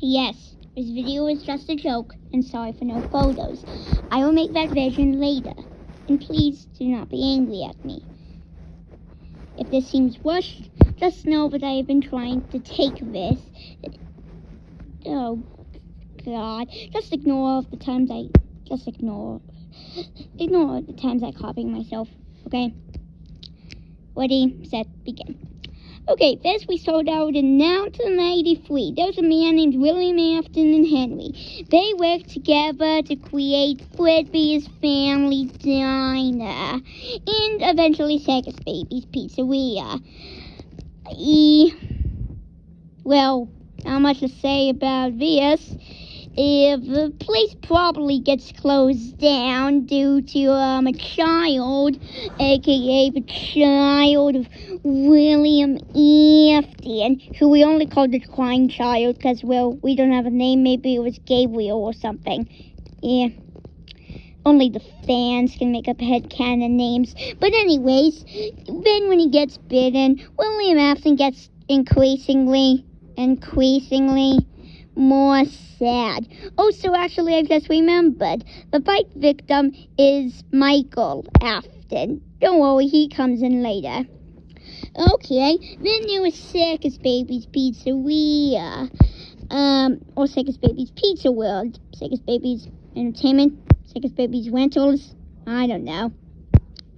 P.S. This video is just a joke, and sorry for no photos. I will make that version later, and please do not be angry at me. If this seems rushed, just know that I have been trying to take this. Oh, God. Just ignore the times I copying myself, okay? Ready, set, begin. Okay, first we start out in 1983. There's a man named William Afton and Henry. They worked together to create Fredbear's Family Diner and eventually Circus Baby's Pizzeria. Well, not much to say about this. If the place probably gets closed down due to a child, aka the child of William Afton, who we only called the crying child because, well, we don't have a name. Maybe it was Gabriel or something. Yeah. Only the fans can make up headcanon names. But anyways, then when he gets bitten, William Afton gets increasingly more sad. Oh, so actually I just remembered. The bite victim is Michael Afton. Don't worry, he comes in later. Okay, then there was Circus Baby's Pizzeria. Or Circus Baby's Pizza World. Circus Baby's Entertainment. Circus Baby's Rentals. I don't know.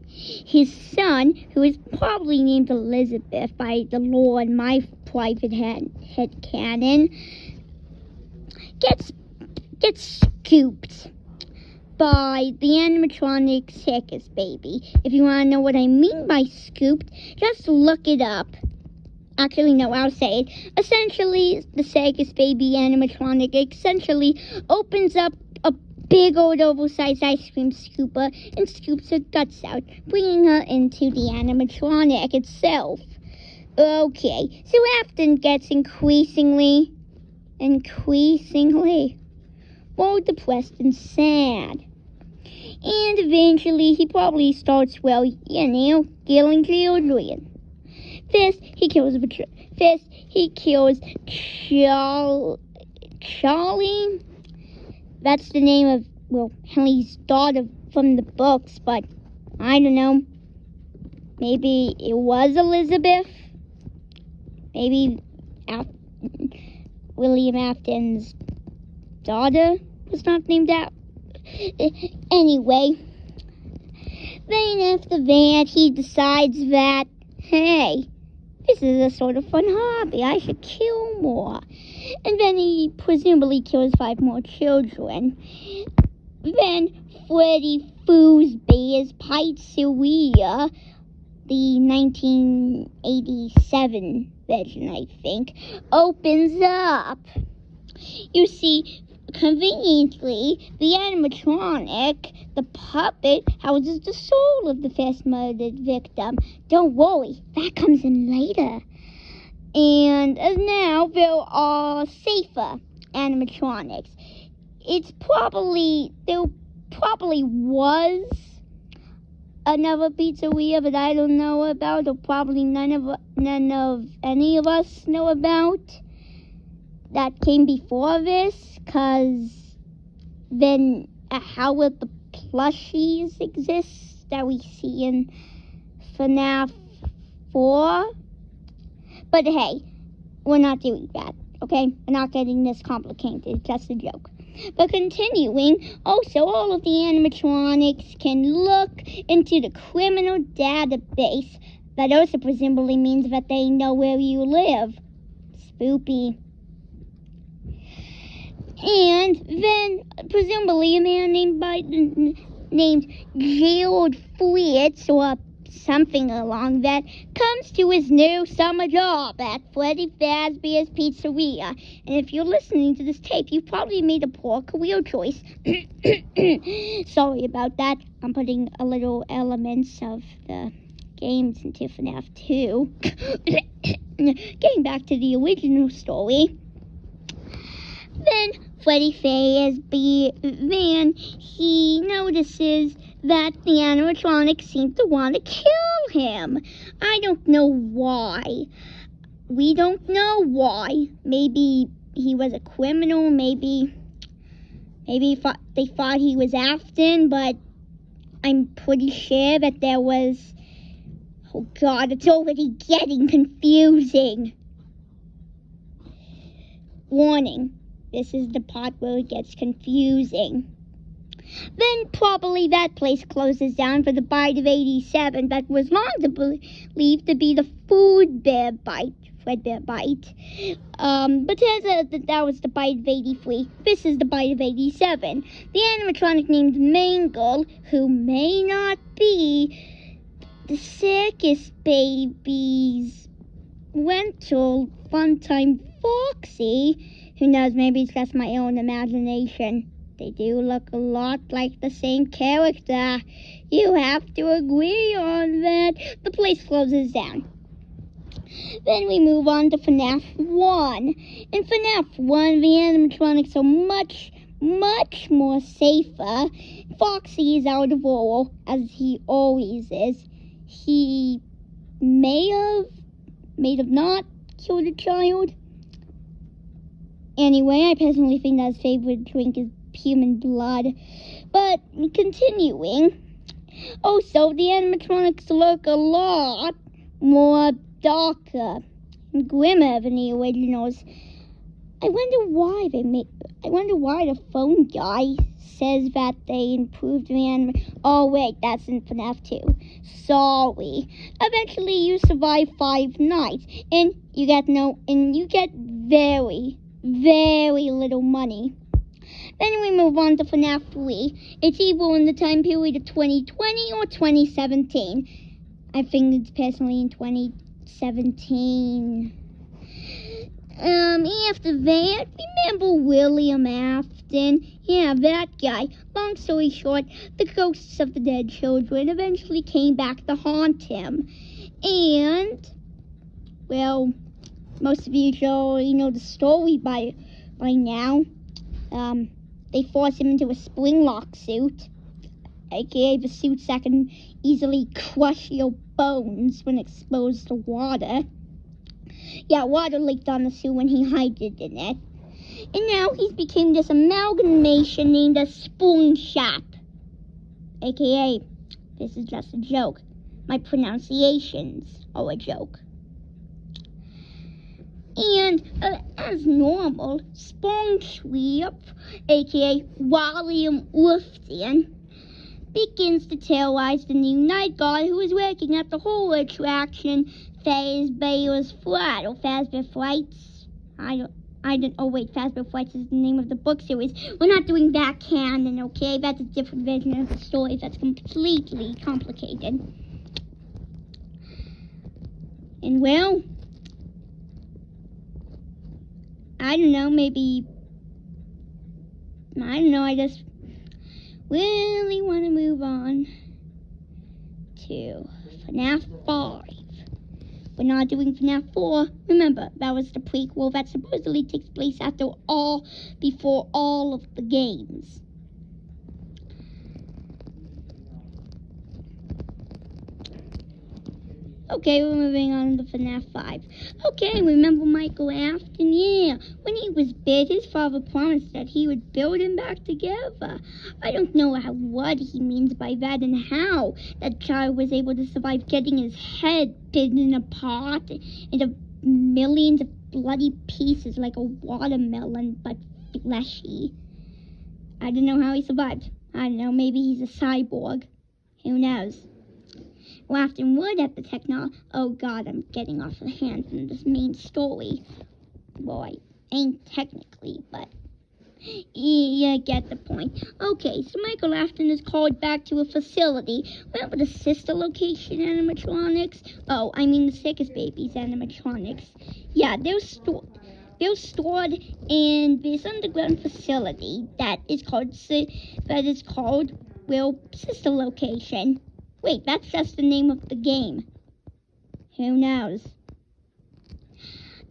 His son, who is probably named Elizabeth by the law in my private headcanon, gets scooped by the animatronic Circus Baby. If you want to know what I mean by scooped, just look it up. Actually, no, I'll say it. Essentially, the Circus Baby animatronic essentially opens up a big old oversized ice cream scooper and scoops her guts out, bringing her into the animatronic itself. Okay, so Afton gets increasingly more depressed and sad. And eventually he probably starts, killing children. First, he kills Charlie. That's the name of, Henry's daughter from the books, but I don't know. Maybe it was Elizabeth. Maybe William Afton's daughter was not named out. Anyway, then after that, he decides that, hey, this is a sort of fun hobby. I should kill more. And then he presumably kills 5 more children. Then Freddy Fazbear's Pizzeria, the 1987 version, I think, opens up. You see, conveniently, the animatronic, the puppet, houses the soul of the first murdered victim. Don't worry, that comes in later. And now there are safer animatronics. There probably was another pizzeria that I don't know about, or probably none of any of us know about, that came before this, because then how would the plushies exist that we see in Fnaf 4? But hey, we're not doing that, okay? We're not getting this complicated, it's just a joke. But continuing, also all of the animatronics can look into the criminal database. That also presumably means that they know where you live. Spoopy. And then, presumably, a man named Gerald Fritz, or something along that, comes to his new summer job at Freddy Fazbear's Pizzeria. And if you're listening to this tape, you probably made a poor career choice. Sorry about that. I'm putting a little elements of the games into Fnaf 2. Getting back to the original story. Then Freddy Fazbear, he notices that the animatronics seem to want to kill him. I don't know why. We don't know why. Maybe he was a criminal. Maybe they thought he was Afton, but I'm pretty sure that there was... Oh God, it's already getting confusing. Warning, this is the part where it gets confusing. Then probably that place closes down for the bite of 87 that was long believed to be the Fredbear bite. But turns out that was the bite of 83. This is the bite of 87. The animatronic named Mangle, who may not be the circus baby's rental fun-time Foxy. Who knows, maybe it's just my own imagination. They do look a lot like the same character. You have to agree on that. The place closes down. Then we move on to Fnaf 1. In Fnaf 1, the animatronics are much more safer. Foxy is out of order, as he always is. He may have not killed a child. Anyway, I personally think that his favorite drink is human blood. But continuing. Also, the animatronics look a lot more darker and grimmer than the originals. I wonder why the phone guy says that they improved the animatronics. Oh wait, that's in FNAF 2. Sorry. Eventually you survive 5 nights and you get very little money. Then we move on to FNAF 3. It's either in the time period of 2020 or 2017. I think it's personally in 2017. After that, remember William Afton? Yeah, that guy. Long story short, the ghosts of the dead children eventually came back to haunt him. And, well, most of you should already know the story by now. They force him into a spring-lock suit, aka the suits that can easily crush your bones when exposed to water. Yeah, water leaked on the suit when he hid in it. And now he's became this amalgamation named a spoon shop. AKA, this is just a joke. My pronunciations are a joke. And as normal, SpongeBob, aka William Afton, begins to terrorize the new night guard who is working at the horror attraction Fazbear's Flight, or Fazbear Flights. Fazbear Flights is the name of the book series. We're not doing that canon, okay? That's a different version of the story that's completely complicated. And well, I just really want to move on to FNAF 5. We're not doing FNAF 4. Remember, that was the prequel that supposedly takes place before all of the games. Okay, we're moving on to FNAF 5. Okay, remember Michael Afton? Yeah, when he was bit, his father promised that he would build him back together. I don't know what he means by that and how that child was able to survive getting his head bitten apart into millions of bloody pieces like a watermelon, but fleshy. I don't know how he survived. I don't know, maybe he's a cyborg. Who knows? Afton would have the technology. Oh God, I'm getting off the hand from this main story. Well, I ain't technically, but you get the point. Okay, so Michael Afton is called back to a facility. Remember the sister location animatronics? Oh, I mean the circus babies animatronics. Yeah, they're stored in this underground facility that is called sister location. Wait, that's just the name of the game. Who knows?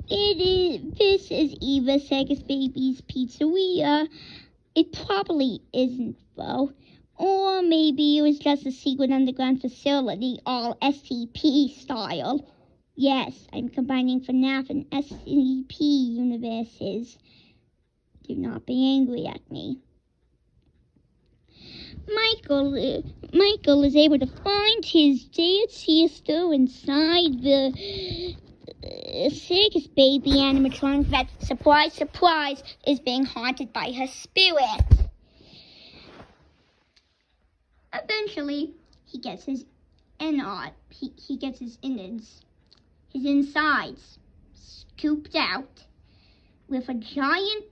This is Eva Circus Baby's Pizzeria. It probably isn't, though. Or maybe it was just a secret underground facility, all SCP style. Yes, I'm combining FNAF and SCP universes. Do not be angry at me. Michael is able to find his dead sister inside the circus baby animatronic that, surprise, surprise, is being haunted by her spirit. Eventually, he gets his he gets his innards, his insides, scooped out with a giant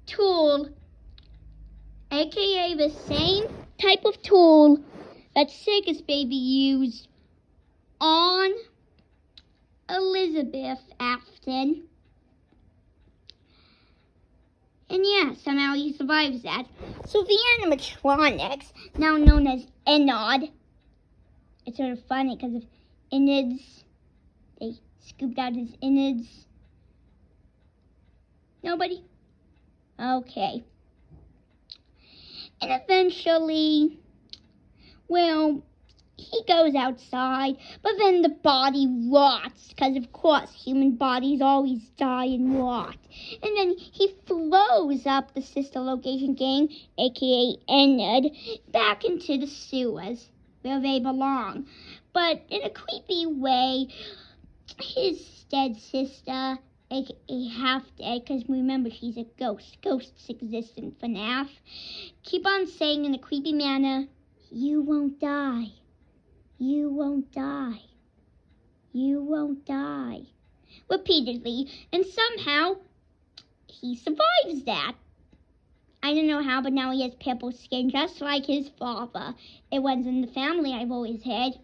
tool, aka the same type of tool that Circus Baby used on Elizabeth Afton. And yeah, somehow he survives that. So the animatronics, now known as Enod, it's sort of funny because of innards. They scooped out his innards. Nobody? Okay. And eventually, well, he goes outside, but then the body rots, because of course human bodies always die and rot. And then he throws up the sister location gang, aka Enid, back into the sewers where they belong. But in a creepy way, his dead sister, aka half dead, because remember she's a ghost. Ghosts exist in Fnaf. Keep on saying in a creepy manner, "You won't die. You won't die. You won't die," repeatedly, and somehow he survives that. I don't know how, but now he has purple skin just like his father. It runs in the family, I've always heard.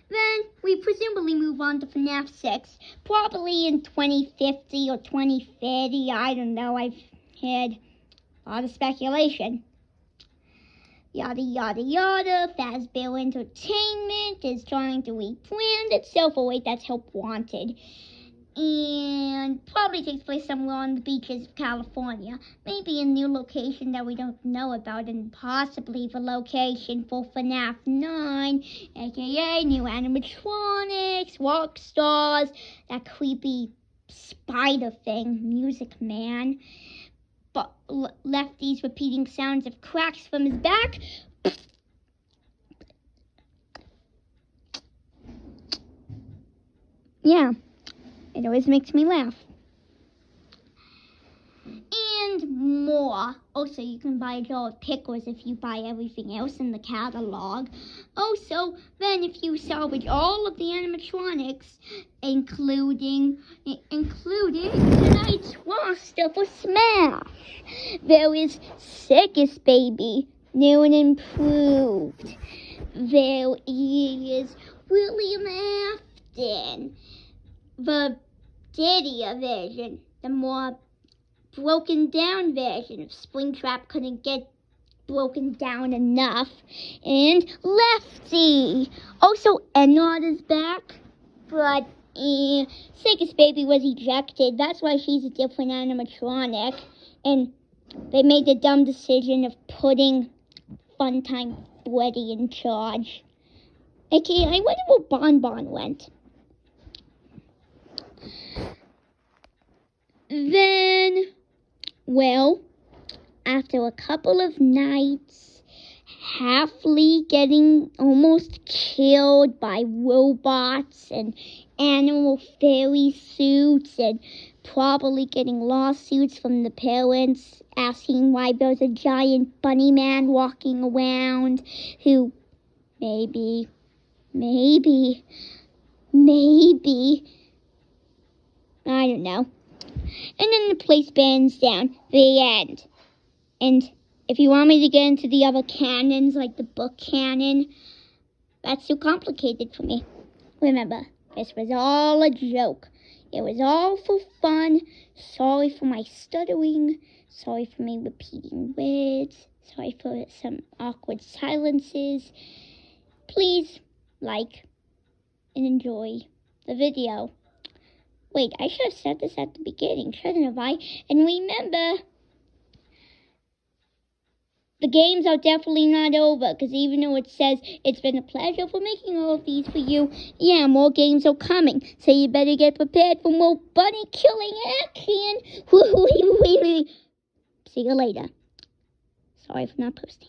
Then we presumably move on to FNAF 6, probably in 2050 or 2030, I don't know, I've heard a lot of speculation. Yada yada yada, Fazbear Entertainment is trying to rebrand itself. Oh wait, that's Help Wanted. And probably takes place somewhere on the beaches of California. Maybe a new location that we don't know about, and possibly the location for FNAF 9, aka new animatronics, rock stars, that creepy spider thing, Music Man. But Lefty's repeating sounds of cracks from his back. Yeah, it always makes me laugh. And more. Also, you can buy a jar of pickles if you buy everything else in the catalog. Also, then if you salvage all of the animatronics, including tonight's roster for Smash, there is Circus Baby, new and improved. There is William Afton, the dirtier version, the more broken down version of Springtrap couldn't get broken down enough, and Lefty. Also, Enod is back, but Circus Baby was ejected. That's why she's a different animatronic, and they made the dumb decision of putting Funtime Freddy in charge. Okay, I wonder where Bon went. Then, well, after a couple of nights, Halfly getting almost killed by robots and animal fairy suits, and probably getting lawsuits from the parents asking why there's a giant bunny man walking around who maybe, I don't know. And then the place burns down. The end. And if you want me to get into the other canons, like the book canon, that's too complicated for me. Remember, this was all a joke. It was all for fun. Sorry for my stuttering. Sorry for me repeating words. Sorry for some awkward silences. Please like and enjoy the video. Wait, I should have said this at the beginning, shouldn't I? And remember, the games are definitely not over, because even though it says it's been a pleasure for making all of these for you, yeah, more games are coming. So you better get prepared for more bunny killing action. Woo-hoo. See you later. Sorry for not posting.